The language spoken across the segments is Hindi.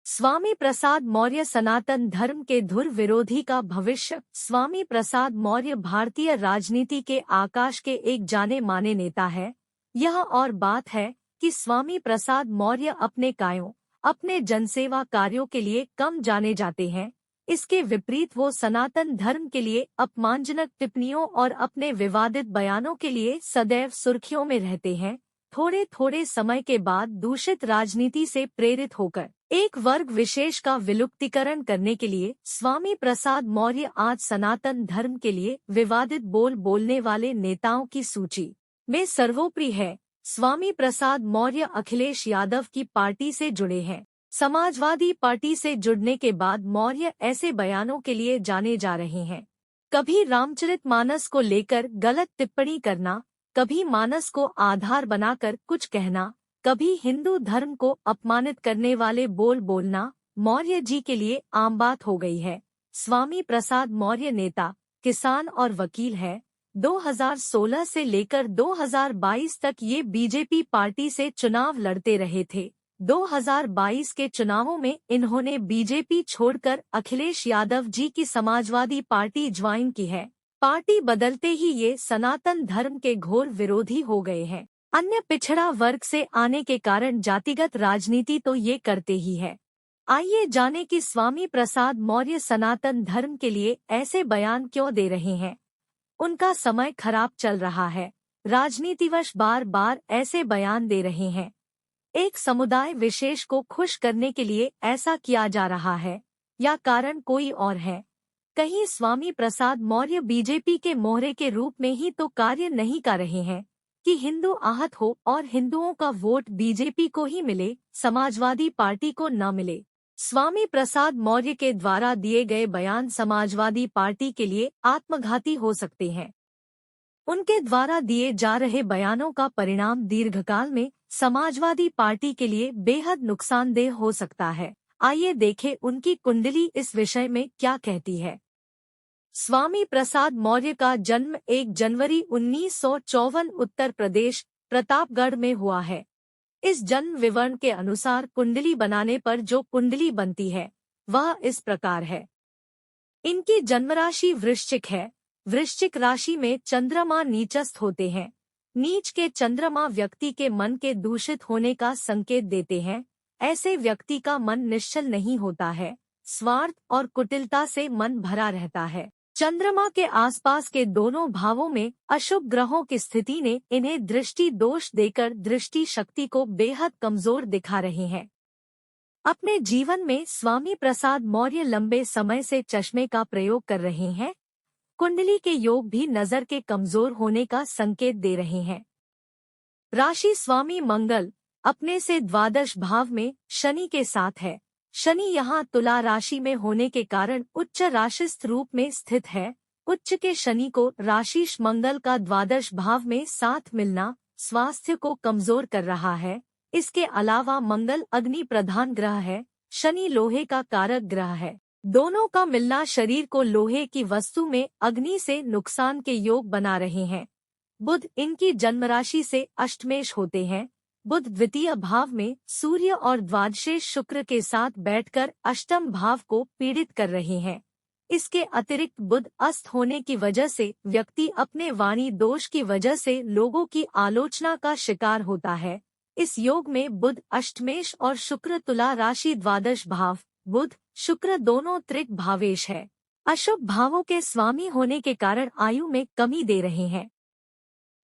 स्वामी प्रसाद मौर्य सनातन धर्म के धुर विरोधी का भविष्य। स्वामी प्रसाद मौर्य भारतीय राजनीति के आकाश के एक जाने माने नेता है। यह और बात है कि स्वामी प्रसाद मौर्य अपने कायों, अपने जनसेवा कार्यों के लिए कम जाने जाते हैं। इसके विपरीत वो सनातन धर्म के लिए अपमानजनक टिप्पणियों और अपने विवादित बयानों के लिए सदैव सुर्खियों में रहते हैं। थोड़े थोड़े समय के बाद दूषित राजनीति से प्रेरित होकर एक वर्ग विशेष का विलुप्तीकरण करने के लिए स्वामी प्रसाद मौर्य आज सनातन धर्म के लिए विवादित बोलने वाले नेताओं की सूची में सर्वोपरि है। स्वामी प्रसाद मौर्य अखिलेश यादव की पार्टी से जुड़े हैं। समाजवादी पार्टी से जुड़ने के बाद मौर्य ऐसे बयानों के लिए जाने जा रहे हैं। कभी रामचरितमानस को लेकर गलत टिप्पणी करना, कभी मानस को आधार बनाकर कुछ कहना, कभी हिंदू धर्म को अपमानित करने वाले बोलना मौर्य जी के लिए आम बात हो गई है। स्वामी प्रसाद मौर्य नेता, किसान और वकील है। 2016 से लेकर 2022 तक ये बीजेपी पार्टी से चुनाव लड़ते रहे थे। 2022 के चुनावों में इन्होंने बीजेपी छोड़कर अखिलेश यादव जी की समाजवादी पार्टी ज्वाइन की है। पार्टी बदलते ही ये सनातन धर्म के घोर विरोधी हो गए हैं। अन्य पिछड़ा वर्ग से आने के कारण जातिगत राजनीति तो ये करते ही है। आइए जाने कि स्वामी प्रसाद मौर्य सनातन धर्म के लिए ऐसे बयान क्यों दे रहे हैं। उनका समय खराब चल रहा है। राजनीतिवश बार बार ऐसे बयान दे रहे हैं। एक समुदाय विशेष को खुश करने के लिए ऐसा किया जा रहा है, या कारण कोई और है। कहीं स्वामी प्रसाद मौर्य बीजेपी के मोहरे के रूप में ही तो कार्य नहीं कर रहे हैं कि हिंदू आहत हो और हिंदुओं का वोट बीजेपी को ही मिले, समाजवादी पार्टी को न मिले। स्वामी प्रसाद मौर्य के द्वारा दिए गए बयान समाजवादी पार्टी के लिए आत्मघाती हो सकते हैं। उनके द्वारा दिए जा रहे बयानों का परिणाम दीर्घकाल में समाजवादी पार्टी के लिए बेहद नुकसानदेह हो सकता है। आइए देखें उनकी कुंडली इस विषय में क्या कहती है। स्वामी प्रसाद मौर्य का जन्म 1 जनवरी 1954 उत्तर प्रदेश प्रतापगढ़ में हुआ है। इस जन्म विवरण के अनुसार कुंडली बनाने पर जो कुंडली बनती है वह इस प्रकार है। इनकी जन्मराशि वृश्चिक है। वृश्चिक राशि में चंद्रमा नीचस्थ होते हैं। नीच के चंद्रमा व्यक्ति के मन के दूषित होने का संकेत देते हैं। ऐसे व्यक्ति का मन निश्चल नहीं होता है। स्वार्थ और कुटिलता से मन भरा रहता है। चंद्रमा के आसपास के दोनों भावों में अशुभ ग्रहों की स्थिति ने इन्हें दृष्टि दोष देकर दृष्टि शक्ति को बेहद कमजोर दिखा रहे हैं। अपने जीवन में स्वामी प्रसाद मौर्य लंबे समय से चश्मे का प्रयोग कर रहे हैं। कुंडली के योग भी नजर के कमजोर होने का संकेत दे रहे हैं। राशि स्वामी मंगल अपने से द्वादश भाव में शनि के साथ है। शनि यहाँ तुला राशि में होने के कारण उच्च राशिस्थ रूप में स्थित है। उच्च के शनि को राशिश मंगल का द्वादश भाव में साथ मिलना स्वास्थ्य को कमजोर कर रहा है। इसके अलावा मंगल अग्नि प्रधान ग्रह है, शनि लोहे का कारक ग्रह है। दोनों का मिलना शरीर को लोहे की वस्तु में अग्नि से नुकसान के योग बना रहे हैं। बुध इनकी जन्मराशि से अष्टमेश होते हैं। बुध द्वितीय भाव में सूर्य और द्वादशेश शुक्र के साथ बैठकर अष्टम भाव को पीड़ित कर रहे हैं। इसके अतिरिक्त बुध अस्त होने की वजह से व्यक्ति अपने वाणी दोष की वजह से लोगों की आलोचना का शिकार होता है। इस योग में बुध अष्टमेश और शुक्र तुला राशि द्वादश भाव, बुध शुक्र दोनों त्रिक भावेश है। अशुभ भावों के स्वामी होने के कारण आयु में कमी दे रहे हैं।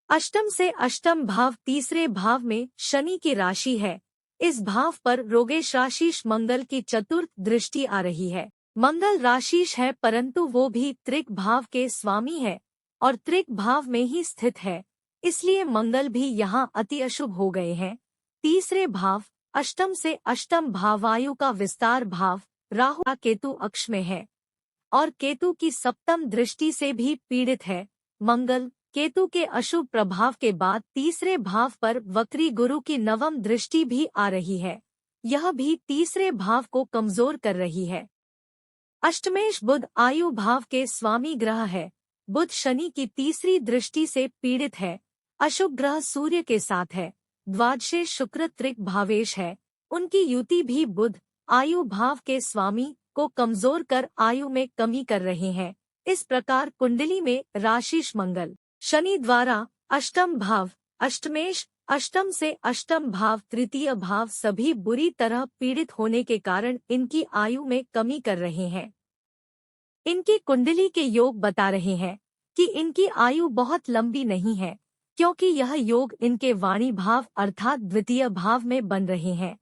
अष्टम से अष्टम भाव तीसरे भाव में शनि की राशि है। इस भाव पर रोगेश राशिश मंगल की चतुर्थ दृष्टि आ रही है। मंगल राशिश है परंतु वो भी त्रिक भाव के स्वामी है और त्रिक भाव में ही स्थित है, इसलिए मंगल भी यहाँ अति अशुभ हो गए हैं। तीसरे भाव अष्टम से अष्टम भाव वायु का विस्तार भाव राहु का केतु अक्ष में है और केतु की सप्तम दृष्टि से भी पीड़ित है। मंगल केतु के अशुभ प्रभाव के बाद तीसरे भाव पर वक्री गुरु की नवम दृष्टि भी आ रही है। यह भी तीसरे भाव को कमजोर कर रही है। अष्टमेश बुध आयु भाव के स्वामी ग्रह है। बुध शनि की तीसरी दृष्टि से पीड़ित है। अशुभ ग्रह सूर्य के साथ है। द्वादशेश शुक्र त्रिक भावेश है। उनकी युति भी बुध आयु भाव के स्वामी को कमजोर कर आयु में कमी कर रहे हैं। इस प्रकार कुंडली में राशिश मंगल शनि द्वारा अष्टम भाव अष्टमेश, अष्टम से अष्टम भाव तृतीय भाव सभी बुरी तरह पीड़ित होने के कारण इनकी आयु में कमी कर रहे हैं। इनकी कुंडली के योग बता रहे हैं कि इनकी आयु बहुत लंबी नहीं है, क्योंकि यह योग इनके वाणी भाव अर्थात द्वितीय भाव में बन रहे हैं।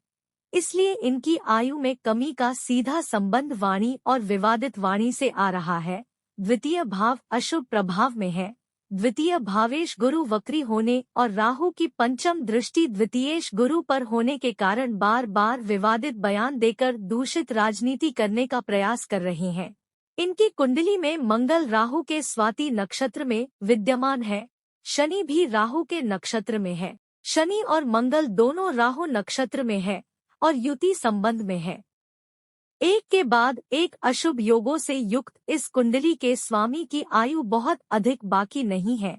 इसलिए इनकी आयु में कमी का सीधा संबंध वाणी और विवादित वाणी से आ रहा है। द्वितीय भाव अशुभ प्रभाव में है। द्वितीय भावेश गुरु वक्री होने और राहु की पंचम दृष्टि द्वितीयेश गुरु पर होने के कारण बार बार विवादित बयान देकर दूषित राजनीति करने का प्रयास कर रहे हैं। इनकी कुंडली में मंगल राहु के स्वाति नक्षत्र में विद्यमान है। शनि भी राहु के नक्षत्र में है। शनि और मंगल दोनों राहु नक्षत्र में है और युति संबंध में है। एक के बाद एक अशुभ योगों से युक्त इस कुंडली के स्वामी की आयु बहुत अधिक बाकी नहीं है।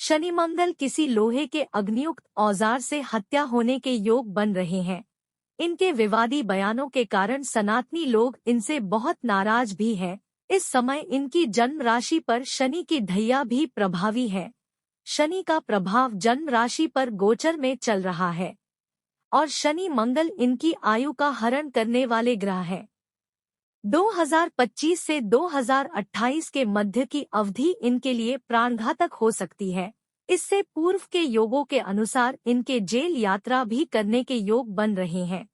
शनि मंगल किसी लोहे के अग्नियुक्त औजार से हत्या होने के योग बन रहे हैं। इनके विवादी बयानों के कारण सनातनी लोग इनसे बहुत नाराज भी हैं। इस समय इनकी जन्म राशि पर शनि की ढैया भी प्रभावी है। शनि का प्रभाव जन्म राशि पर गोचर में चल रहा है और शनि मंगल इनकी आयु का हरण करने वाले ग्रह हैं। 2025 से 2028 के मध्य की अवधि इनके लिए प्राणघातक हो सकती है। इससे पूर्व के योगों के अनुसार इनके जेल यात्रा भी करने के योग बन रहे हैं।